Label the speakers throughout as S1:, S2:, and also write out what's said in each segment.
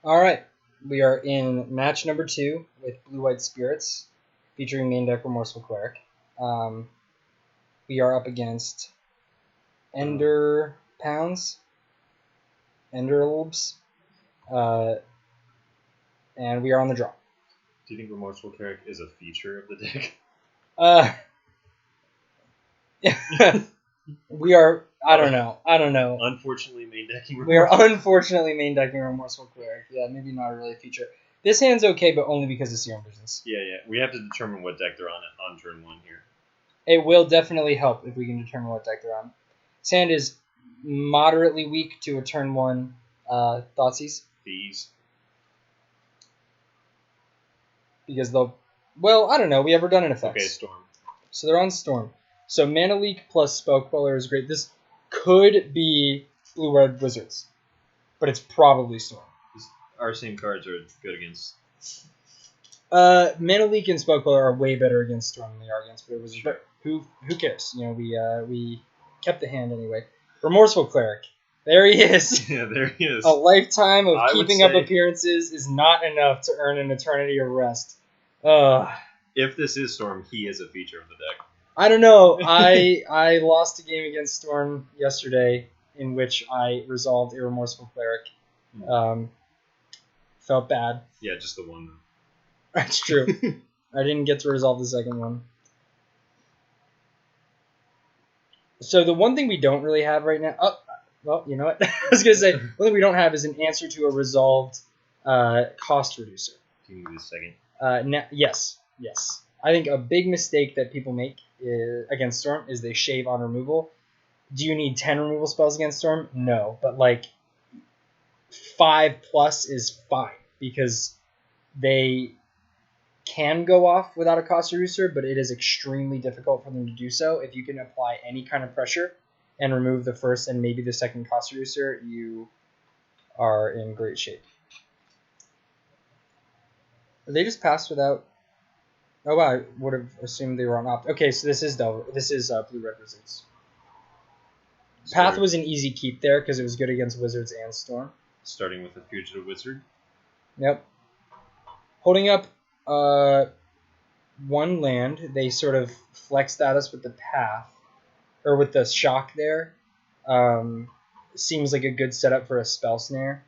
S1: All right, we are in match number 2 with Blue-White Spirits, featuring main deck Remorseful Cleric. We are up against Ender Pounds, Ender Lobes, and we are on the draw.
S2: Do you think Remorseful Cleric is a feature of the deck?
S1: We are. I don't know.
S2: Unfortunately, main decking.
S1: We are unfortunately main decking Remorseful Cleric. Yeah, maybe not really a feature. This hand's okay, but only because of Serum Business.
S2: Yeah. We have to determine what deck they're on turn 1 here.
S1: It will definitely help if we can determine what deck they're on. This hand is moderately weak to a turn 1 Thoughtseize.
S2: These.
S1: Because they'll... Well, I don't know. We have redundant effects.
S2: Okay, Storm.
S1: So they're on Storm. So Mana Leak plus Spell Queller is great. This could be Blue-Red Wizards. But it's probably Storm.
S2: Our same cards are good against...
S1: Mana Leak and Spell Queller are way better against Storm than they are against Blue Wizards.
S2: Sure.
S1: But who cares? You know, we kept the hand anyway. Remorseful Cleric. There he is.
S2: Yeah, there he is.
S1: A lifetime of keeping up
S2: say...
S1: appearances is not enough to earn an eternity of rest.
S2: If this is Storm, he is a feature of the deck.
S1: I don't know. I lost a game against Storm yesterday in which I resolved a Remorseful Cleric. Felt bad.
S2: Yeah, just the one.
S1: That's true. I didn't get to resolve the second one. So the one thing we don't really have right now... Oh, well, you know what? I was going to say, one thing we don't have is an answer to a resolved cost reducer.
S2: Can you give me a second?
S1: Yes. I think a big mistake that people make against Storm is they shave on removal. Do you need 10 removal spells against Storm? No, but like 5+ is fine because they can go off without a cost reducer, but it is extremely difficult for them to do so. If you can apply any kind of pressure and remove the first and maybe the second cost reducer, you are in great shape. They just passed without... Oh wow, I would have assumed they were on opt. Okay, so this is Blue-Red Wizards. Path was an easy keep there because it was good against Wizards and Storm.
S2: Starting with a Fugitive Wizard.
S1: Yep. Holding up one land, they sort of flexed at us with the Path, or with the Shock there. Seems like a good setup for a Spell Snare,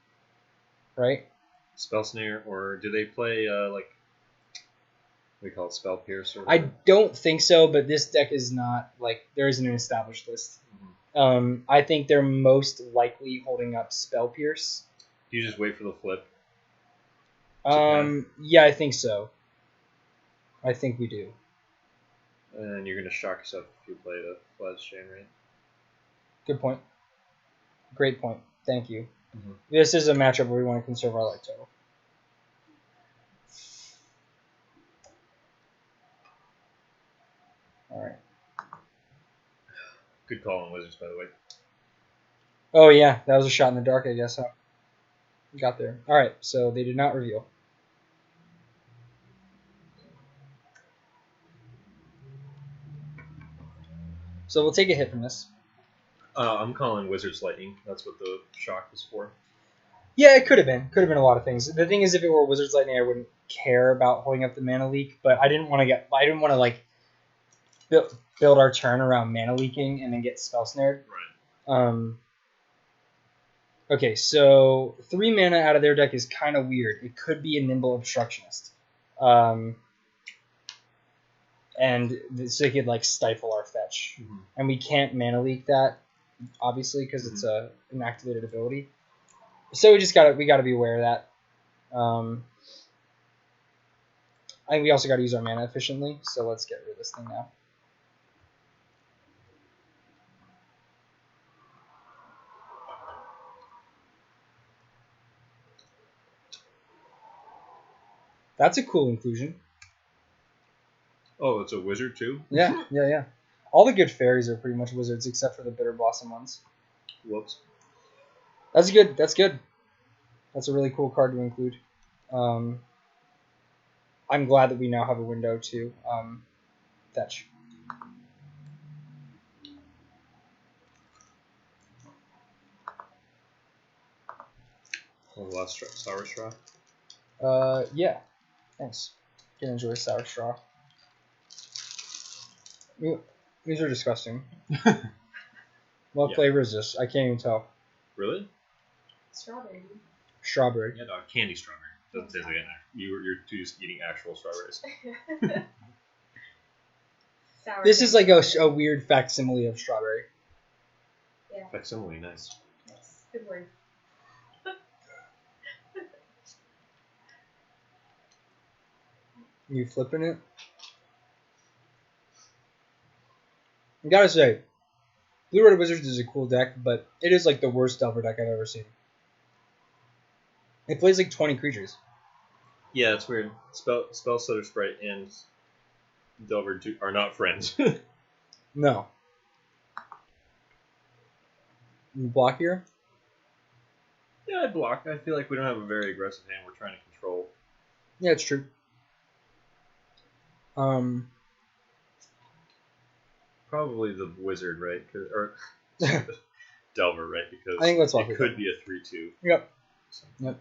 S1: right?
S2: Spell Snare, or do they play we call it Spell Pierce? Or
S1: I don't think so, but this deck is not like there isn't an established list. Mm-hmm. I think they're most likely holding up Spell Pierce.
S2: Do you just wait for the flip?
S1: Yeah, I think so. I think we do.
S2: And then you're going to shock yourself if you play the Flash Chain, right?
S1: Good point. Great point. Thank you.
S2: Mm-hmm.
S1: This is a matchup where we want to conserve our life total. All right.
S2: Good call on Wizards, by the way.
S1: Oh, yeah. That was a shot in the dark, I guess. Huh? Got there. All right. So they did not reveal. So we'll take a hit from this.
S2: I'm calling Wizards Lightning. That's what the shock was for.
S1: Yeah, it could have been. Could have been a lot of things. The thing is, if it were Wizards Lightning, I wouldn't care about holding up the Mana Leak. But I didn't want to like build our turn around Mana Leaking and then get Spell Snared.
S2: Right.
S1: Okay, so 3 mana out of their deck is kind of weird. It could be a Nimble Obstructionist. And so they could like stifle our fetch. Mm-hmm. And we can't Mana Leak that, obviously, because it's an activated ability. So we gotta be aware of that. I think we also gotta use our mana efficiently, so let's get rid of this thing now. That's a cool inclusion.
S2: Oh, it's a wizard too?
S1: Yeah. All the good fairies are pretty much wizards except for the Bitter Blossom ones.
S2: Whoops.
S1: That's good. That's a really cool card to include. I'm glad that we now have a window to fetch.
S2: Oh, the last sour straw.
S1: Yeah. Thanks. Can enjoy sour straw. These are disgusting. What
S2: Yeah.
S1: flavor is this? I can't even tell.
S2: Really?
S3: Strawberry.
S1: Strawberry.
S2: Yeah, dog. Candy strawberry. Doesn't taste like you're just eating actual strawberries.
S3: Sour
S1: This is like a
S3: strawberry.
S1: weird facsimile of strawberry.
S3: Yeah.
S2: Facsimile, nice.
S3: Nice. Good word.
S1: You flipping it? I gotta say, Blue Red Wizards is a cool deck, but it is like the worst Delver deck I've ever seen. It plays like 20 creatures.
S2: Yeah, it's weird. Spell Stutter Sprite and Delver are not friends.
S1: No. You block here?
S2: Yeah, I'd block. I feel like we don't have a very aggressive hand we're trying to control.
S1: Yeah, it's true.
S2: Probably the Wizard, right? Or Delver, right? Because
S1: I think let's block
S2: it could be a 3/2.
S1: Yep.
S2: So.
S1: Yep.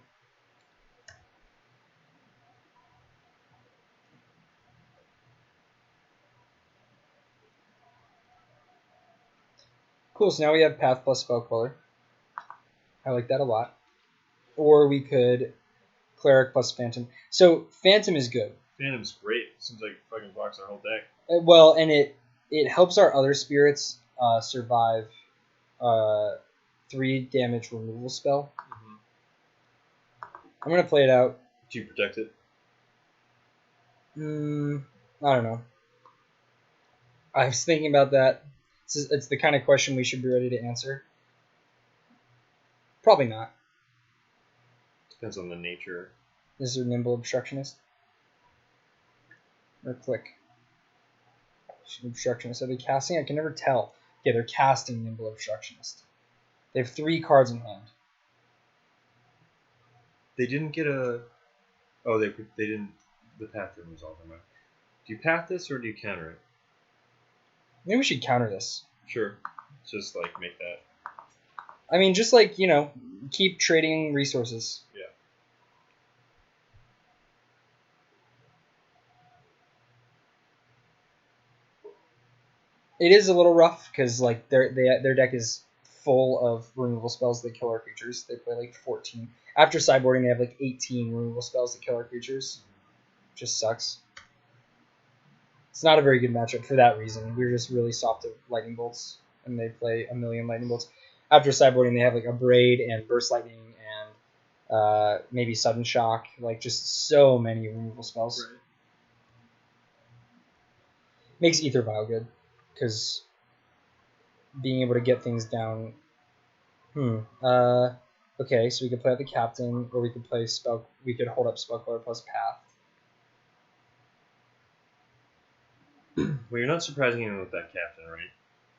S1: Cool, so now we have Path plus Spell Color. I like that a lot. Or we could Cleric plus Phantom. So Phantom is good.
S2: Phantom's great. Seems like fucking blocks our whole deck.
S1: Well, and it helps our other spirits survive 3 damage removal spell.
S2: Mm-hmm.
S1: I'm gonna play it out.
S2: Do you protect it?
S1: I don't know. I was thinking about that. It's the kind of question we should be ready to answer. Probably not.
S2: Depends on the nature.
S1: Is there Nimble Obstructionist? Or Click? Obstructionist. Are they casting? I can never tell. Yeah, they're casting Nimble Obstructionist. They have 3 cards in hand.
S2: They didn't get a. Oh, they didn't. The path didn't resolve them. Right? Do you path this or do you counter it?
S1: Maybe we should counter this.
S2: Sure. Just like make that.
S1: I mean, just like, keep trading resources.
S2: Yeah.
S1: It is a little rough because like their deck is full of removal spells that kill our creatures. They play like 14. After sideboarding, they have like 18 removal spells that kill our creatures. Just sucks. It's not a very good matchup for that reason. We're just really soft to lightning bolts, and they play a million lightning bolts. After sideboarding, they have like a braid and burst lightning and maybe sudden shock. Like just so many removal spells.
S2: Right.
S1: Makes Ether Vial good because being able to get things down. Okay, so we could play out the captain, or we could play spell. We could hold up spell color plus path.
S2: Well, you're not surprising anyone with that captain, right?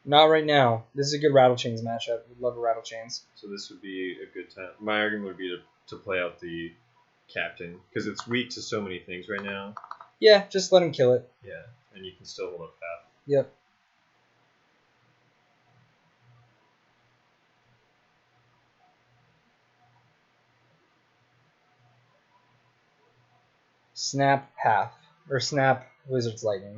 S1: Not right now. This is a good Rattle Chains matchup. We'd love a Rattle Chains.
S2: So this would be a good time. My argument would be to play out the captain because it's weak to so many things right now.
S1: Yeah, just let him kill it.
S2: Yeah, and you can still hold up path.
S1: Yep. Snap Path. Or Snap Wizard's Lightning.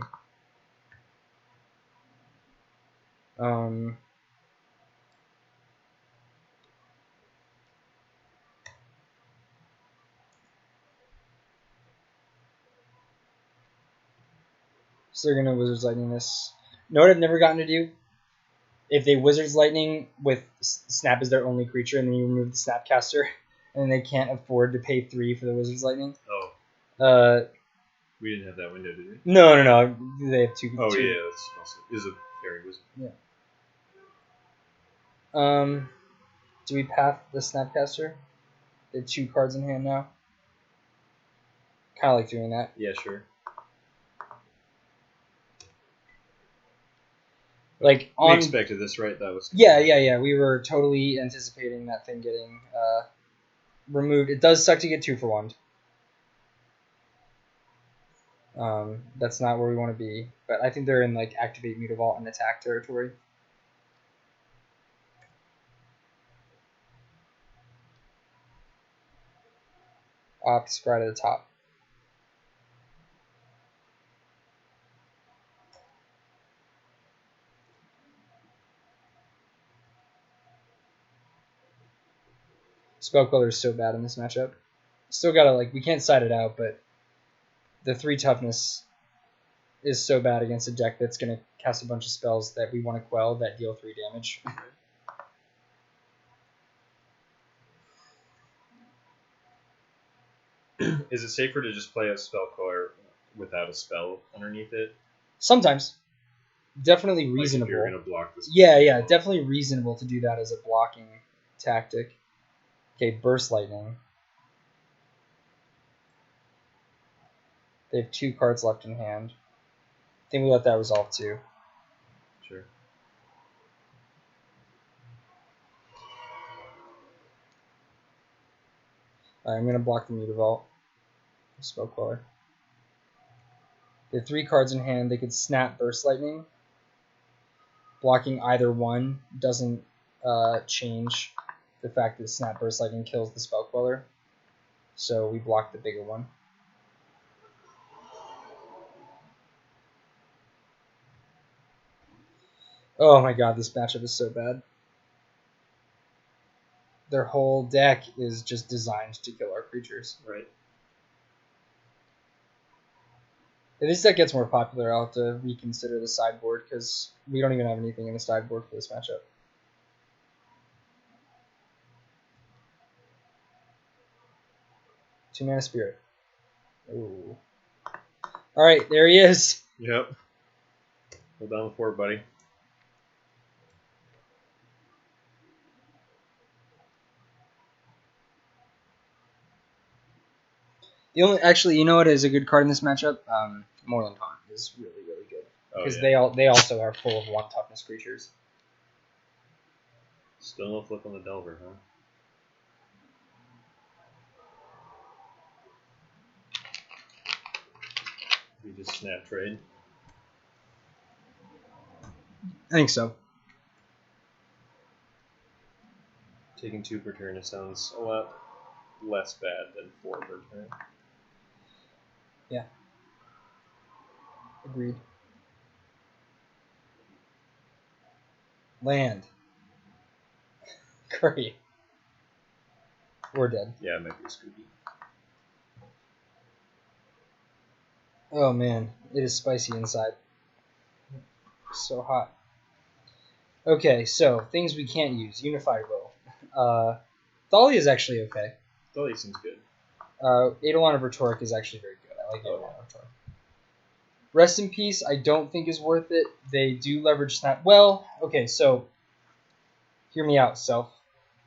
S1: So they're gonna Wizard's Lightning this. Know what I've never gotten to do? If they Wizard's Lightning with Snap as their only creature, and then you remove the Snapcaster, and they can't afford to pay 3 for the Wizard's Lightning.
S2: Oh. We didn't have that window, did we?
S1: No. They have 2.
S2: Oh,
S1: 2.
S2: yeah, that's also is a fairy wizard.
S1: Yeah. Do we path the Snapcaster? They have 2 cards in hand now. Kind of like doing that.
S2: Yeah, sure.
S1: Like
S2: we expected this, right? That was.
S1: Yeah. We were totally anticipating that thing getting removed. It does suck to get 2 for 1. That's not where we want to be, but I think they're in like activate Mutavault and attack territory. Scry to the top. Spellqueller is so bad in this matchup. Still gotta, like, we can't side it out, but the 3 toughness is so bad against a deck that's gonna cast a bunch of spells that we want to quell that deal 3 damage.
S2: Is it safer to just play a Spellqueller without a spell underneath it?
S1: Sometimes. Definitely
S2: Like if
S1: reasonable.
S2: you're gonna block this.
S1: Yeah, definitely reasonable to do that as a blocking tactic. Okay, Burst Lightning. They have 2 cards left in hand. I think we let that resolve too.
S2: Sure.
S1: Alright, I'm going to block the Mutavault. Spellqueller. They have 3 cards in hand. They could snap Burst Lightning. Blocking either one doesn't change the fact that Snap Burst Lightning kills the Spellqueller. So we block the bigger one. Oh my god, this matchup is so bad. Their whole deck is just designed to kill our creatures.
S2: Right.
S1: If this deck gets more popular, I'll have to reconsider the sideboard because we don't even have anything in the sideboard for this matchup. Two-mana Spirit. Ooh. Alright, there he is.
S2: Yep. Hold down the fort, buddy.
S1: Actually, you know what is a good card in this matchup? Moreland Haunt is really, really good. Because they also are full of 1 toughness creatures.
S2: Still no flip on the Delver, huh? We just snap trade.
S1: I think so.
S2: Taking 2 per turn, it sounds a lot less bad than 4 per turn.
S1: Yeah. Agreed. Land. Great. We're dead.
S2: Yeah, it might be a Scooby.
S1: Oh man, it is spicy inside. So hot. Okay, so things we can't use. Unified Will. Thalia is actually okay.
S2: Thalia seems good.
S1: Eidolon of Rhetoric is actually very good. I like Eidolon of Rhetoric. Rest in Peace, I don't think is worth it. They do leverage Snap. Well, okay, so hear me out, Self.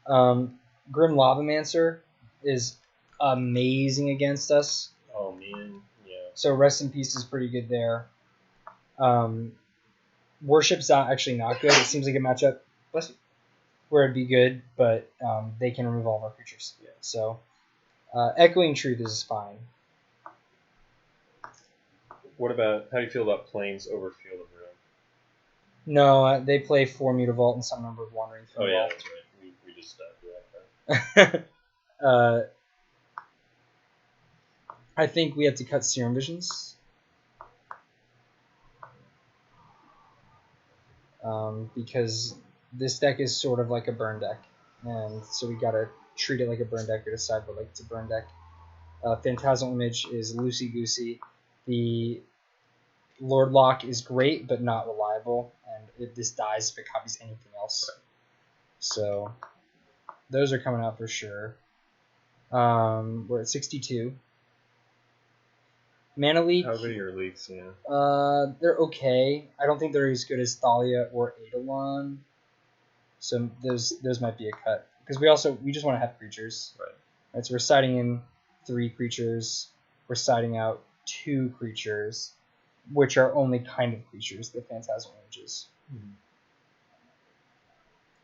S1: Grim Lavamancer is amazing against us.
S2: Oh man, yeah.
S1: So Rest in Peace is pretty good there. Worship's actually not good. It seems like a matchup where it'd be good, but they can remove all of our creatures. Yeah. So Echoing Truth is fine.
S2: What about, how do you feel about Plains over Field of Ruin?
S1: No, they play 4 Mutavault and some number of Wandering Field.
S2: Oh yeah, that's right. We just do that.
S1: I think we have to cut Serum Visions. Because this deck is sort of like a burn deck. And so we gotta treat it like a burn deck or decide what like it's a burn deck. Phantasmal Image is loosey-goosey. The Lord Lock is great, but not reliable. And this dies if it copies anything else. Right. So those are coming out for sure. We're at 62. Mana Leak.
S2: How good are your leaks? Yeah.
S1: They're okay. I don't think they're as good as Thalia or Eidolon. So those might be a cut because we just want to have creatures. Right. So we're siding in 3 creatures. We're siding out 2 creatures, which are only kind of creatures. The Phantasmal Images.
S2: Mm-hmm.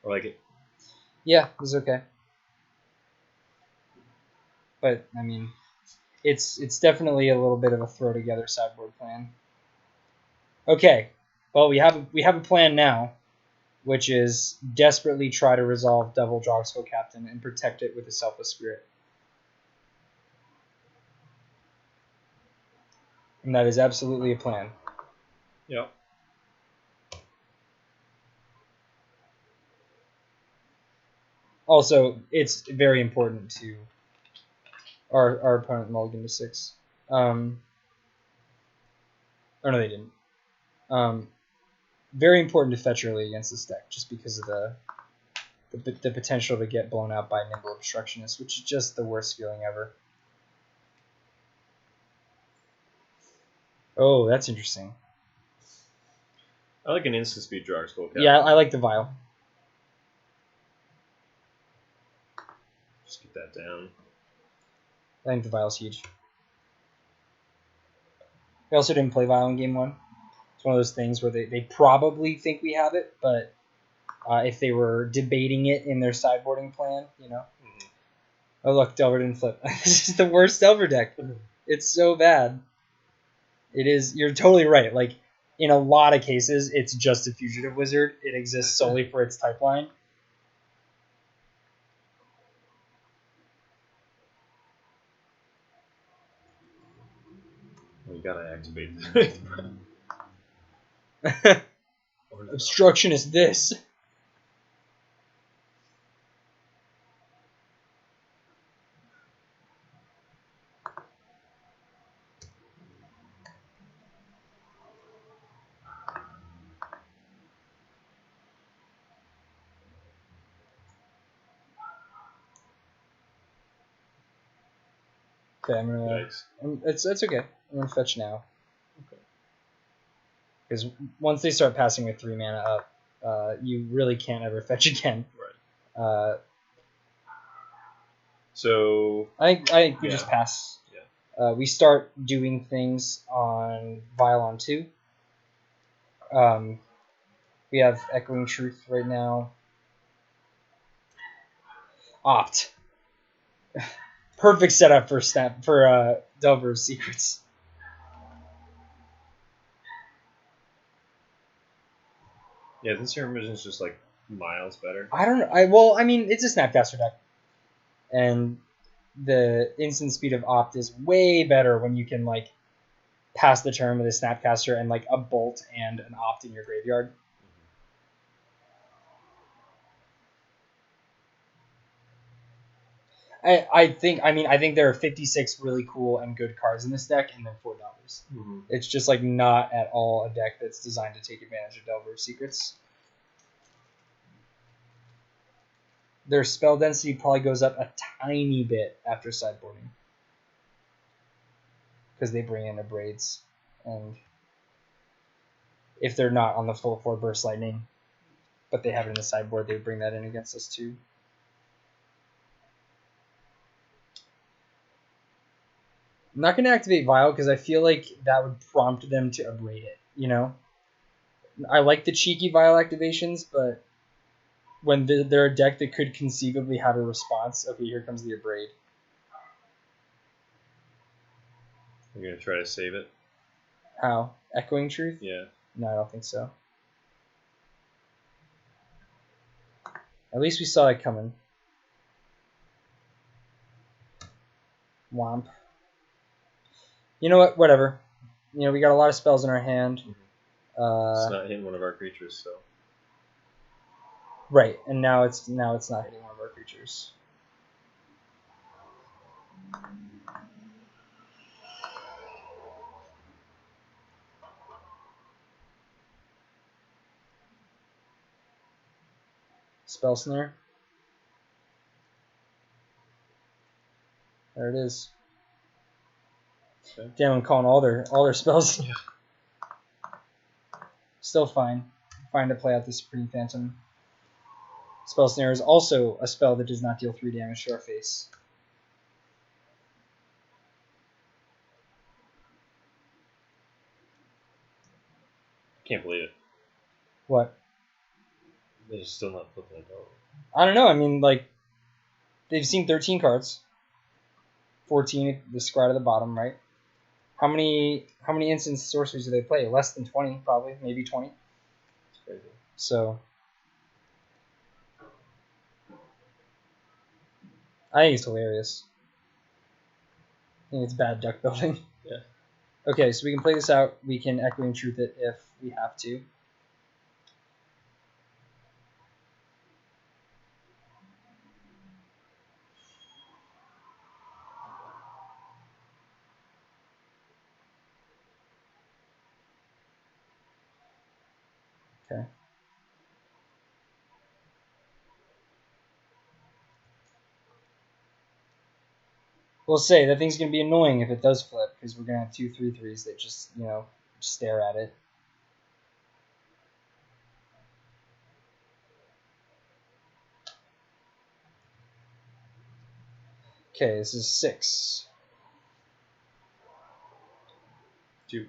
S2: I like it.
S1: Yeah, it was okay. But I mean, it's definitely a little bit of a throw together sideboard plan. Okay, well we have a plan now, which is desperately try to resolve Devil Drogskull Captain and protect it with a Selfless Spirit. And that is absolutely a plan.
S2: Yep.
S1: Also, it's very important to our opponent mulligan to 6. Oh no, they didn't. Very important to fetch early against this deck, just because of the potential to get blown out by Nimble Obstructionist, which is just the worst feeling ever. Oh, that's interesting.
S2: I like an instant speed draw skull cap.
S1: Yeah, I like the Vial.
S2: Just get that down.
S1: I think the Vial's huge. We also didn't play Vial in game 1. It's one of those things where they probably think we have it, but if they were debating it in their sideboarding plan, you know.
S2: Mhm.
S1: Oh look, Delver didn't flip. This is the worst Delver deck. It's so bad. It is. You're totally right. Like, in a lot of cases, it's just a Fugitive Wizard. It exists solely for its type line.
S2: Well, you gotta activate it.
S1: Obstruction is this. Okay, I'm gonna.
S2: Yikes.
S1: It's okay. I'm gonna fetch now. Because once they start passing with 3 mana up, you really can't ever fetch again.
S2: Right. So
S1: I think we
S2: Yeah.
S1: just pass.
S2: Yeah.
S1: We start doing things on Vial on 2. We have Echoing Truth right now. Opt. Perfect setup for Delver's Secrets.
S2: yeah, this Serum Vision is just like miles better.
S1: I don't know. I mean, it's a Snapcaster deck, and the instant speed of Opt is way better when you can like pass the turn with a Snapcaster and like a Bolt and an Opt in your graveyard. I think there are 56 really cool and good cards in this deck, and then $4.
S2: Mm-hmm.
S1: It's just like not at all a deck that's designed to take advantage of Delver's Secrets. Their spell density probably goes up a tiny bit after sideboarding, because they bring in Abrades, and if they're not on the full 4 Burst Lightning, but they have it in the sideboard, they bring that in against us too. I'm not going to activate Vial because I feel like that would prompt them to abrade it, you know? I like the cheeky Vial activations, but when they're a deck that could conceivably have a response, okay, here comes the abrade.
S2: You're gonna try to save it?
S1: How? Echoing Truth?
S2: Yeah.
S1: No, I don't think so. At least we saw it coming. Womp. You know what? Whatever. You know, we got a lot of spells in our hand.
S2: It's not hitting one of our creatures, so.
S1: Right, and now it's not hitting one of our creatures. Spell Snare. There it is.
S2: Okay.
S1: Damn, I'm calling all their spells.
S2: Yeah.
S1: Still fine. Fine to play out the Supreme Phantom. Spell Snare is also a spell that does not deal 3 damage to our face.
S2: Can't believe it.
S1: What?
S2: They're still not flipping it over.
S1: I don't know. I mean, like, they've seen 13 cards. 14, the square at the bottom, right? How many instant sorceries do they play? Less than 20, probably. Maybe 20.
S2: It's crazy.
S1: So, I think it's hilarious. I think it's bad deck building.
S2: Yeah.
S1: Okay, so we can play this out. We can Echoing Truth it if we have to. Okay. We'll say that thing's gonna be annoying if it does flip because we're gonna have 2 3/3s that just stare at it. Okay, this is 6.
S2: 2,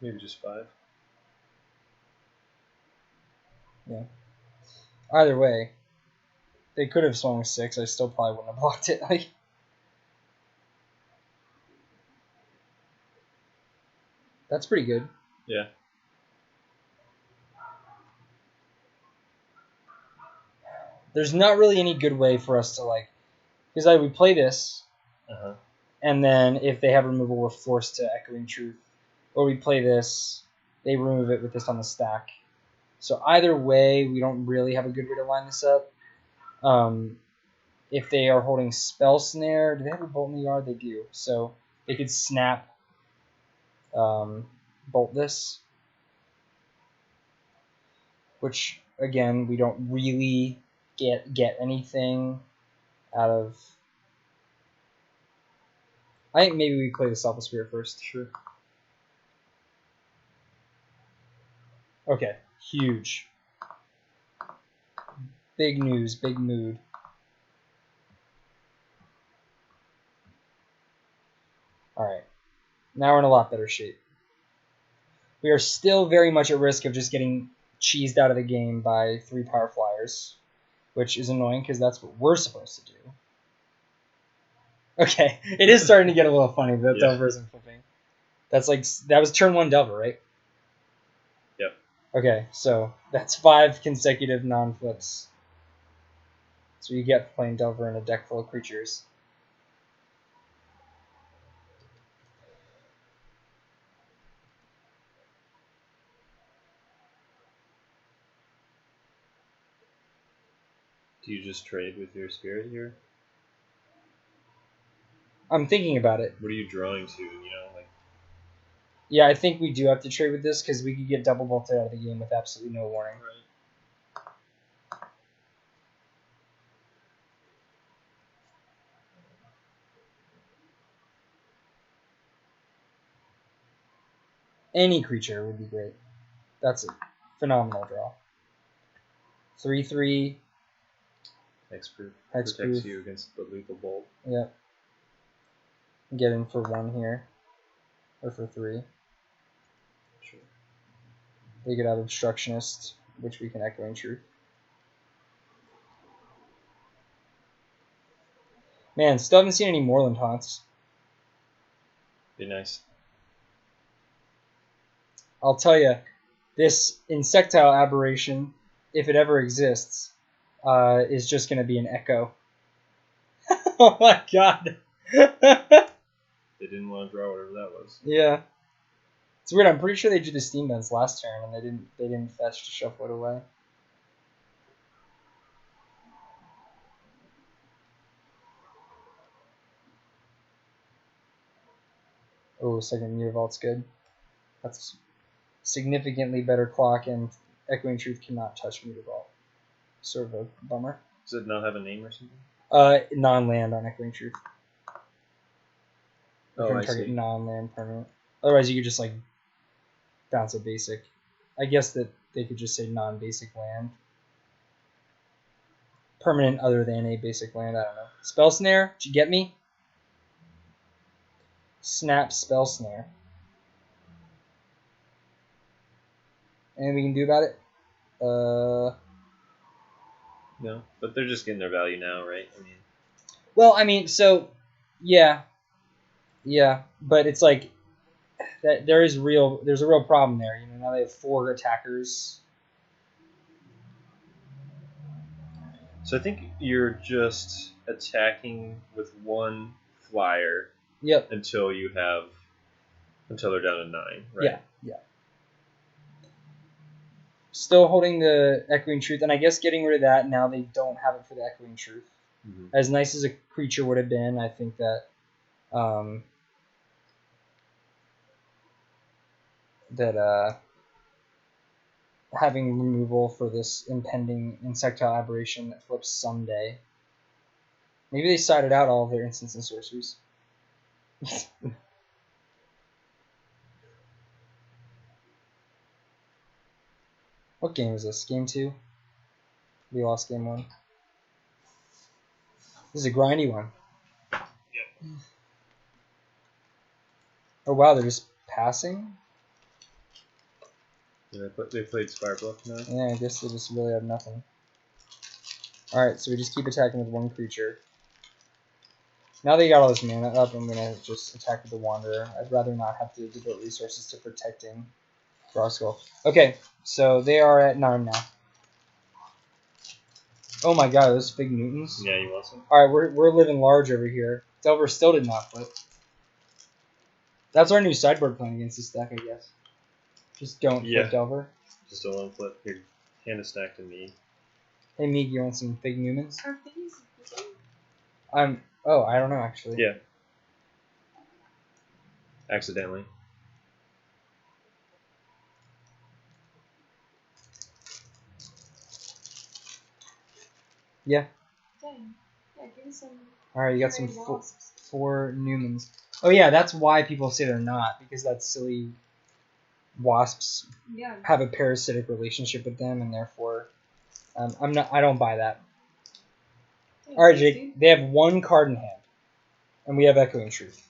S2: maybe just 5.
S1: Yeah. Either way, they could have swung 6. I still probably wouldn't have blocked it. Like, that's pretty good.
S2: Yeah.
S1: There's not really any good way for us to because we play this, and then if they have removal, we're forced to Echoing Truth, or we play this, they remove it with this on the stack. So either way, we don't really have a good way to line this up. If they are holding Spell Snare, do they have a Bolt in the yard? They do. So they could snap Bolt this, which again we don't really get anything out of. I think maybe we play the Selfless Spirit first.
S2: Sure.
S1: Okay, huge. Big news, big mood. Alright, now we're in a lot better shape. We are still very much at risk of just getting cheesed out of the game by 3 Power Flyers, which is annoying because that's what we're supposed to do. Okay, it is starting to get a little funny that Delver isn't flipping. That was turn 1 Delver, right?
S2: Yep.
S1: Okay, so that's 5 consecutive non-flips. So you get playing Delver in a deck full of creatures.
S2: Do you just trade with your spirit here?
S1: I'm thinking about it.
S2: What are you drawing to?
S1: Yeah, I think we do have to trade with this because we could get double bolted out of the game with absolutely no warning.
S2: Right.
S1: Any creature would be great. That's a phenomenal draw. 3/3.
S2: Hexproof.
S1: Hexproof.
S2: Protects you against the lethal bolt.
S1: Yep. Get in for 1 here. Or for 3.
S2: Sure.
S1: They could have Obstructionist, which we can Echoing Truth. Man, still haven't seen any Moorland Haunts.
S2: Be nice.
S1: I'll tell you, this Insectile Aberration, if it ever exists, is just going to be an Echo. Oh my god.
S2: They didn't want to draw whatever that was.
S1: Yeah. It's weird. I'm pretty sure they drew the Steam Vents last turn, and they didn't fetch to shuffle it away. Oh, second Meteor Vault's good. That's significantly better clock, and Echoing Truth cannot touch Meteor Vault. Sort of a bummer.
S2: Does it not have a name or something?
S1: Non-land on Echoing Truth.
S2: Oh, I
S1: target
S2: see.
S1: non-land permanent. Otherwise, you could just bounce a basic. I guess that they could just say non-basic land. Permanent other than a basic land. I don't know. Spell Snare. Did you get me? Snap Spell Snare. Anything we can do about it?
S2: No, but they're just getting their value now, right?
S1: Well, so yeah, but it's that there's a real problem there. Now they have 4 attackers.
S2: So I think you're just attacking with 1 flyer.
S1: Yep.
S2: Until you have Until they're down to 9, right?
S1: Yeah, yeah. Still holding the Echoing Truth, and I guess getting rid of that, now they don't have it for the Echoing Truth.
S2: Mm-hmm.
S1: As nice as a creature would have been, I think that having removal for this impending insectile aberration that flips someday. Maybe they sided out all of their instants and sorceries. What game is this? Game 2? We lost game 1. This is a grindy one.
S2: Yep.
S1: Oh wow, they're just passing?
S2: Yeah, they played Spire Bluff now.
S1: Yeah, I guess they just really have nothing. Alright, so we just keep attacking with one creature. Now they got all this mana up, I'm going to just attack with the Wanderer. I'd rather not have to devote resources to protecting Droskull. Okay, so they are at 9 now. Oh my god, those Fig Newtons.
S2: Yeah, you want some?
S1: Alright, we're living large over here. Delver still did not flip. That's our new sideboard plan against this deck, I guess. Just don't flip Delver.
S2: Just don't let them flip. Here, hand a stack to me.
S1: Hey Meeg, you want some Fig Newmans?
S3: Are things flipping?
S1: I don't know actually.
S2: Yeah. Accidentally.
S1: Yeah.
S3: Dang. Yeah, give me some.
S1: Alright, you got some
S3: fairy wasps.
S1: 4 Newmans. Oh yeah, that's why people say they're not, because that silly wasps
S3: Yeah.
S1: have a parasitic relationship with them, and therefore, I don't buy that.
S3: Hey,
S1: All right,
S3: dude.
S1: Jake. They have 1 card in hand, and we have Echoing Truth,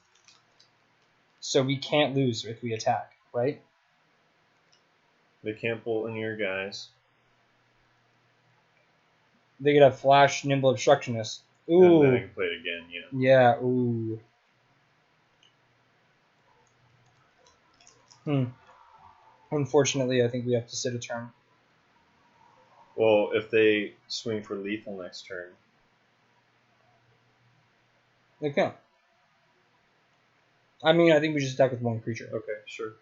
S1: so we can't lose if we attack, right?
S2: They can't bolt any of your guys.
S1: They could have Flash, Nimble Obstructionist.
S2: And then they
S1: Ooh,
S2: can play it again, yeah.
S1: yeah. Ooh. Unfortunately, I think we have to sit a turn.
S2: Well, if they swing for lethal next turn.
S1: They can. I mean, I think we just attack with 1 creature.
S2: Okay, sure.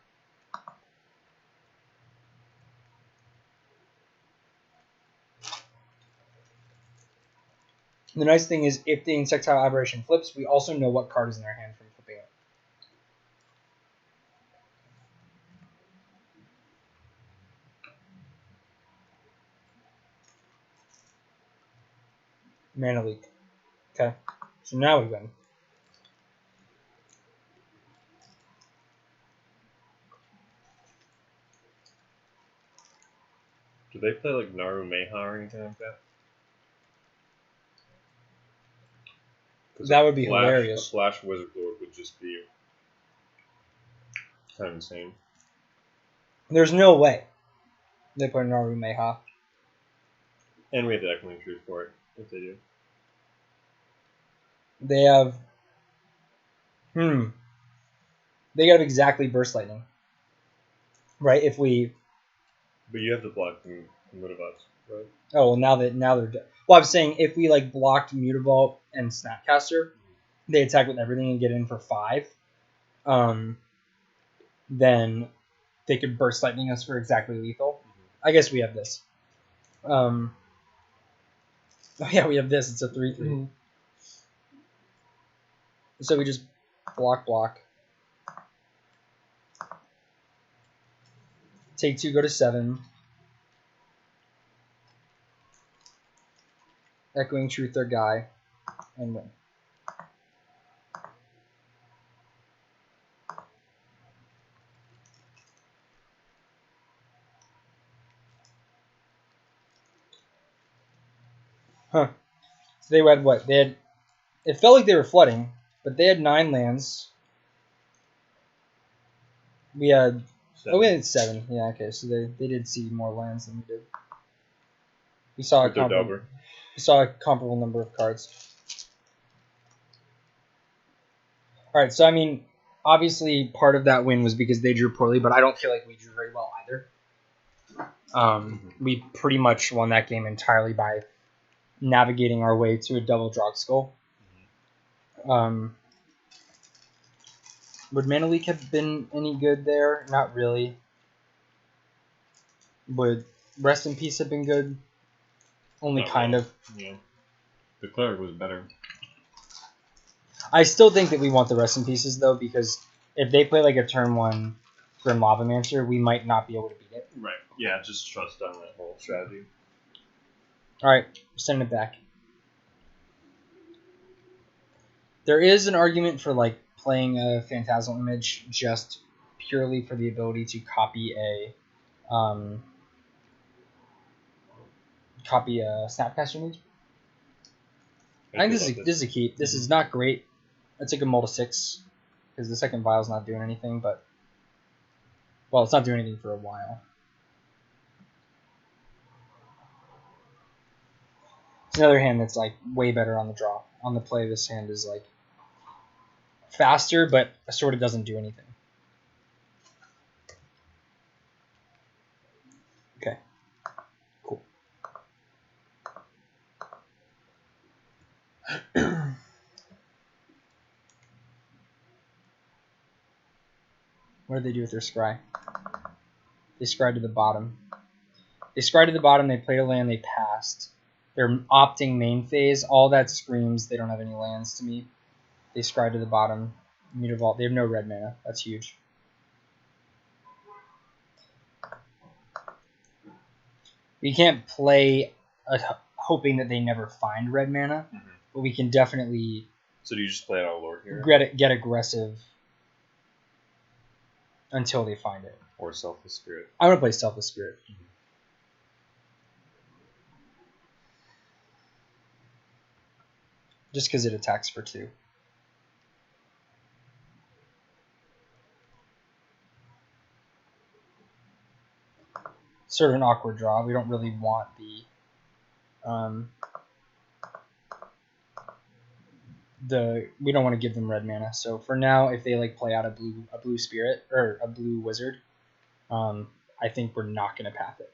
S1: The nice thing is, if the Insectile Aberration flips, we also know what card is in their hand from flipping it. Mana Leak. Okay. So now we win.
S2: Do they play like Naru Meha or anything like that?
S1: That would be hilarious.
S2: A Flash Wizard Lord would just be kind of insane.
S1: There's no way they play Naru Meha.
S2: And we have the Echoing Truth for it, if they do.
S1: They have... They have exactly Burst Lightning. Right, if we...
S2: But you have to block from Mutavault, right?
S1: Oh, well, now they're dead. Well, I was saying, if we, like, blocked Mutavault and Snapcaster, they attack with everything and get in for 5, then they could Burst Lightning us for exactly lethal. I guess we have this. Oh, yeah, we have this. It's a 3/3. So we just block. Take 2, go to 7. Echoing Truth their guy, and win. Huh. So they had what? They had... It felt like they were flooding, but they had 9 lands. We had...
S2: 7.
S1: Oh, we had 7. Yeah, okay. So they did see more lands than we did. We saw
S2: With their Delver.
S1: We saw a comparable number of cards. Alright, so I mean, obviously part of that win was because they drew poorly, but I don't feel like we drew very well either. We pretty much won that game entirely by navigating our way to a double Drogskol. Would Mana Leak have been any good there? Not really. Would Rest in Peace have been good? Only
S2: Not
S1: kind
S2: really.
S1: of.
S2: Yeah. The cleric was better.
S1: I still think that we want the Rest in Pieces, though, because if they play like a turn 1 Grim Lavamancer, we might not be able to beat it.
S2: Right. Yeah, just trust on that whole strategy.
S1: Alright, send it back. There is an argument for like playing a Phantasmal Image just purely for the ability to copy a Snapcaster Mage. I think this is a keep. This is not great. It's like a mull to 6 because the second vial's not doing anything, but well, it's not doing anything for a while. It's another hand that's like way better on the draw. On the play, this hand is like faster, but sort of doesn't do anything. Okay, cool. What did they do with their scry? They scryed to the bottom. They scryed to the bottom, they played a land, they passed. They're opting main phase. All that screams they don't have any lands to me. They scryed to the bottom. Meter Vault. They have no red mana. That's huge. We can't play hoping that they never find red mana, but we can definitely.
S2: So do you just play it out Lord here?
S1: Get aggressive until they find it.
S2: Or Selfless Spirit?
S1: I want to play Selfless Spirit. Just because it attacks for 2. Sort of an awkward draw. We don't really want the we don't want to give them red mana. So for now, if they like play out a blue spirit or a blue wizard, I think we're not going to path it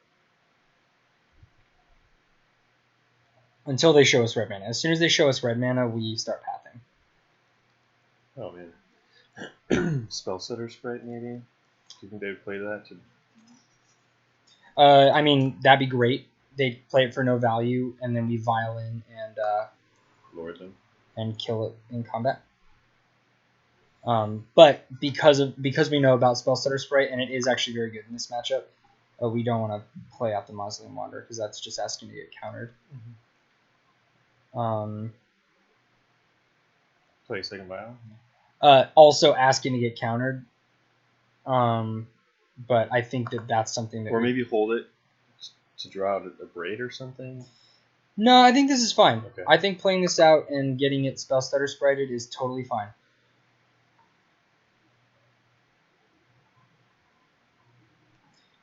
S1: until they show us red mana. As soon as they show us red mana, we start pathing.
S2: Oh man, Spellsetter Sprite maybe. Do you think they would play that?
S1: I mean, that'd be great. They'd play it for no value, and then we violin and
S2: Lord them
S1: and kill it in combat. But because we know about Spellstutter Sprite, and it is actually very good in this matchup, we don't want to play out the Mausoleum Wanderer because that's just asking to get countered.
S2: Play second vial.
S1: Also asking to get countered. But I think that's something that.
S2: Or maybe hold it to draw out a braid or something.
S1: No, I think this is fine.
S2: Okay.
S1: I think playing this out and getting it Spellstutter Sprited is totally fine.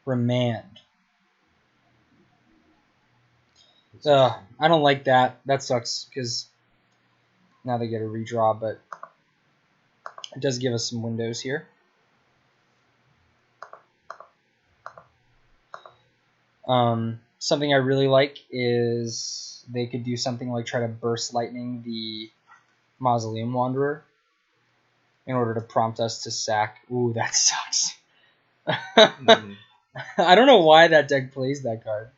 S1: Remand. I don't like that. That sucks because now they get a redraw, but it does give us some windows here. Something I really like is they could do something like try to burst lightning the Mausoleum Wanderer in order to prompt us to sack. Ooh, that sucks. I don't know why that deck plays that card.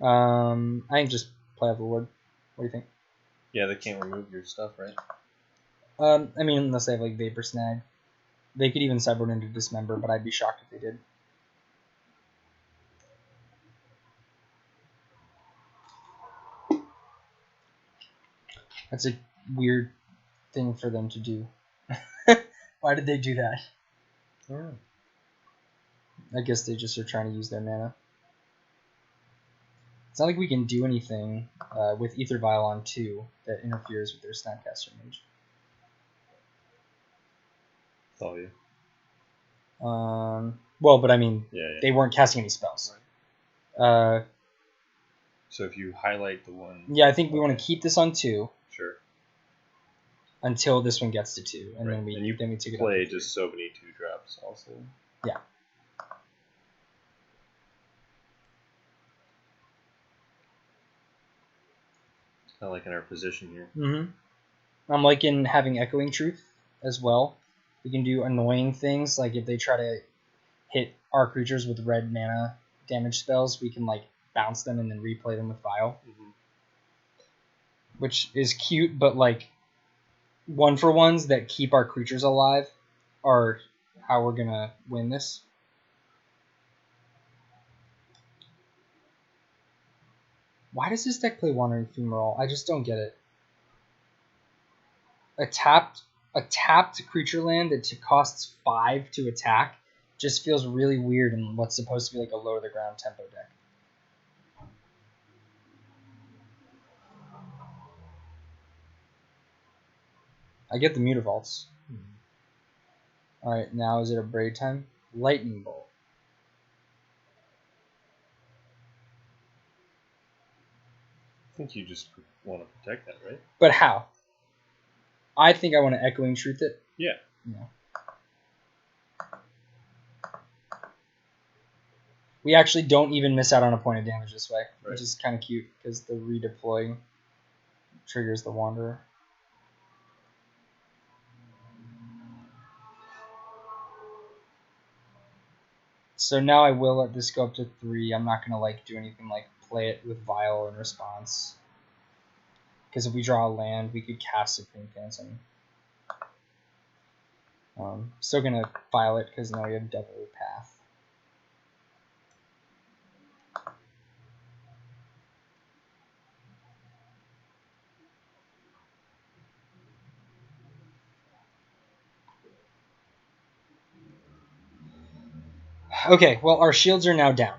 S1: I think just play out the Lord. What do you think?
S2: Yeah, they can't remove your stuff, right?
S1: I mean, unless they have like Vapor Snag. They could even sideboard into Dismember, but I'd be shocked if they did. That's a weird thing for them to do. Why did they do that?
S2: Yeah.
S1: I guess they just are trying to use their mana. It's not like we can do anything with Ether Vial on 2 that interferes with their Snapcaster Mage.
S2: Oh, yeah.
S1: Well, but I mean,
S2: yeah.
S1: They weren't casting any spells.
S2: Right. So if you highlight the one...
S1: Yeah, I think we want to keep this on 2.
S2: Sure.
S1: Until this one gets to 2, and
S2: right.
S1: then we take it up.
S2: Play just so many 2-drops also.
S1: Yeah.
S2: Kind of like in our position here.
S1: Mm-hmm. I'm liking having Echoing Truth as well. We can do annoying things, like if they try to hit our creatures with red mana damage spells, we can like bounce them and then replay them with Vial. Which is cute, but like 1-for-1s that keep our creatures alive are how we're gonna win this. Why does this deck play Wandering Fumarole? I just don't get it. A tapped creature land that costs 5 to attack just feels really weird in what's supposed to be like a low to the ground tempo deck. I get the Mutavaults. Alright, now is it a Braid time? Lightning Bolt.
S2: I think you just want to protect that, right?
S1: But how? I think I want to Echoing Truth it.
S2: Yeah.
S1: We actually don't even miss out on a point of damage this way,
S2: Right.
S1: which is kind of cute because the redeploying triggers the Wanderer. So now I will let this go up to 3. I'm not gonna like do anything like play it with Vial in response. Because if we draw a land, we could cast Supreme Phantom. Still gonna file it because now we have Devil Path. Okay, well our shields are now down.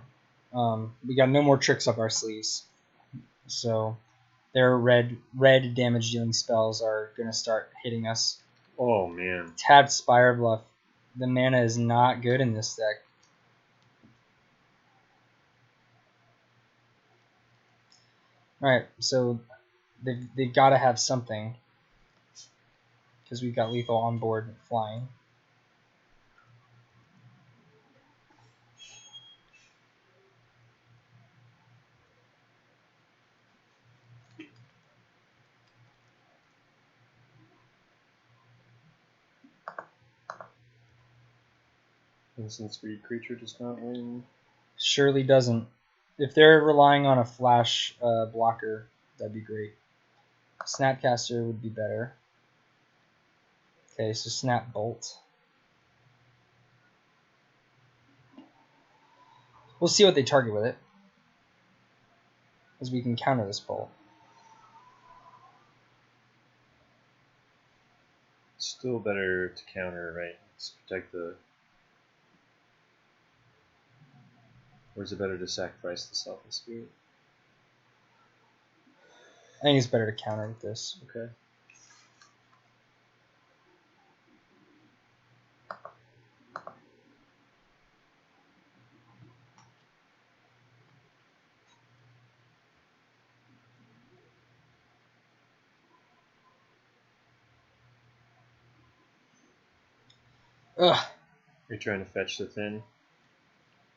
S1: We got no more tricks up our sleeves. So their red damage dealing spells are gonna start hitting us.
S2: Oh man.
S1: Tapped Spire Bluff. The mana is not good in this deck. Alright, so they've got to have something. Because we've got lethal on board flying.
S2: Instant speed creature does not win.
S1: Surely doesn't. If they're relying on a flash blocker, that'd be great. Snapcaster would be better. Okay, so Snap Bolt. We'll see what they target with it. Because we can counter this bolt.
S2: Still better to counter, right? Let's protect the... Or is it better to sacrifice the Selfless Spirit?
S1: I think it's better to counter with this.
S2: Okay.
S1: Ugh.
S2: You're trying to fetch the thin?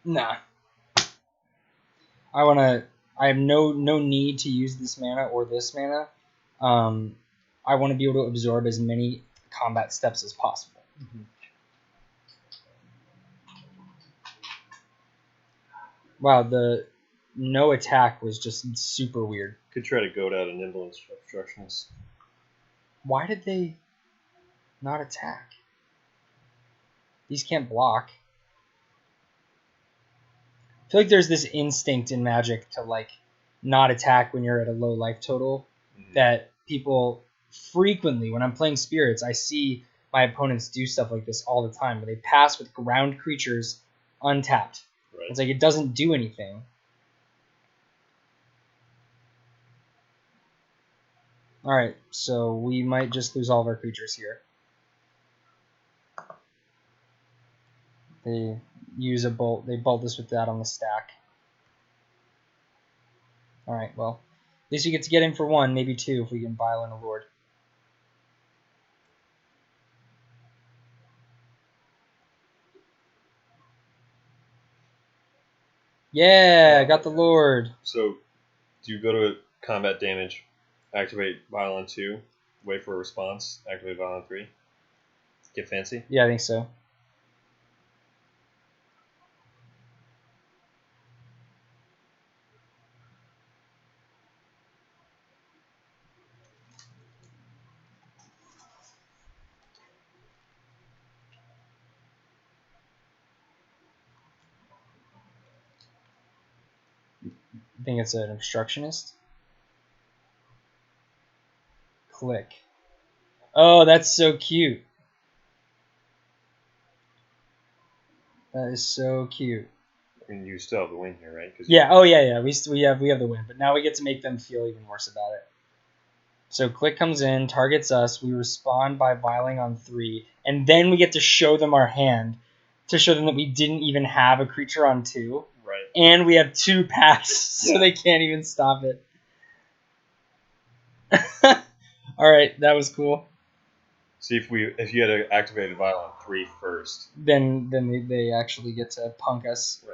S1: Nah. I have no need to use this mana or this mana. I want to be able to absorb as many combat steps as possible. Wow, the no attack was just super weird.
S2: Could try to goad out a Nimble Obstructionist.
S1: Why did they not attack? These can't block. I feel like there's this instinct in Magic to like not attack when you're at a low life total that people frequently, when I'm playing Spirits, I see my opponents do stuff like this all the time, where they pass with ground creatures untapped.
S2: Right.
S1: It's like it doesn't do anything. Alright, so we might just lose all of our creatures here. They use a bolt. They bolt us with that on the stack. Alright, well, at least we get to get in for 1, maybe 2 if we can Vial in a Lord. Yeah, got the Lord.
S2: So, do you go to combat damage, activate Violent 2, Wait for a response. Activate Violent 3. Get fancy.
S1: Yeah, I think so. I think it's an obstructionist. Click. Oh, that's so cute. That is so cute.
S2: I mean, you still have the win here, right?
S1: Yeah. Oh, yeah. We have the win, but now we get to make them feel even worse about it. So click comes in, targets us. We respond by viling on 3, and then we get to show them our hand to show them that we didn't even have a creature on 2.
S2: Right.
S1: And we have 2 pass, so
S2: Yeah.
S1: they can't even stop it. All right, that was cool.
S2: See if you had activated Violent 3 first.
S1: Then they actually get to punk us.
S2: Right.